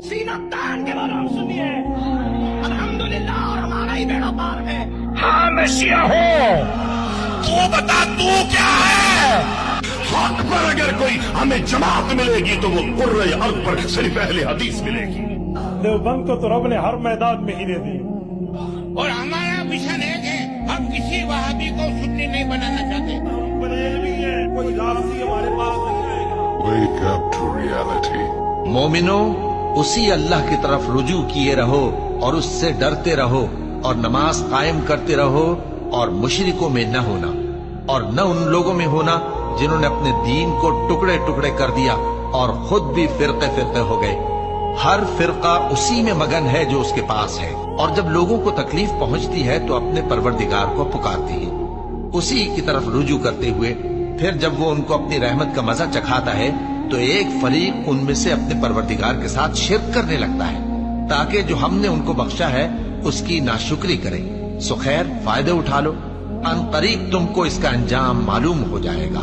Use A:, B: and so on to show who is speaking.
A: سینہ تان کے بارے ہم سنیے الحمدللہ اور ہمارا ہی بیڑا پار ہے. ہاں میں شیعہ ہوں. تو بتا تو کیا ہے؟ حق پر اگر کوئی ہمیں جماعت ملے گی تو وہ قرۂ ارض پر صرف اہل حدیث ملے گی.
B: دیوبند کو تو رب نے ہر میدان میں ہیرے دی.
C: اور ہمارا مشن ہے کہ ہم کسی وہابی کو سنی نہیں بنانا چاہتے.
B: کوئی لازمی ہمارے پاس نہیں آئے گا.
D: Wake up to reality.
E: مومنو، اسی اللہ کی طرف رجوع کیے رہو اور اس سے ڈرتے رہو اور نماز قائم کرتے رہو اور مشرکوں میں نہ ہونا اور نہ ان لوگوں میں ہونا جنہوں نے اپنے دین کو ٹکڑے ٹکڑے کر دیا اور خود بھی فرقے فرقے ہو گئے. ہر فرقہ اسی میں مگن ہے جو اس کے پاس ہے، اور جب لوگوں کو تکلیف پہنچتی ہے تو اپنے پروردگار کو پکارتی ہے اسی کی طرف رجوع کرتے ہوئے. پھر جب وہ ان کو اپنی رحمت کا مزہ چکھاتا ہے تو ایک فریق ان میں سے اپنے پروردگار کے ساتھ شرک کرنے لگتا ہے تاکہ جو ہم نے ان کو بخشا ہے اس کی ناشکری کریں. سو خیر، فائدے اٹھا لو، ان قریب تم کو اس کا انجام معلوم ہو جائے گا.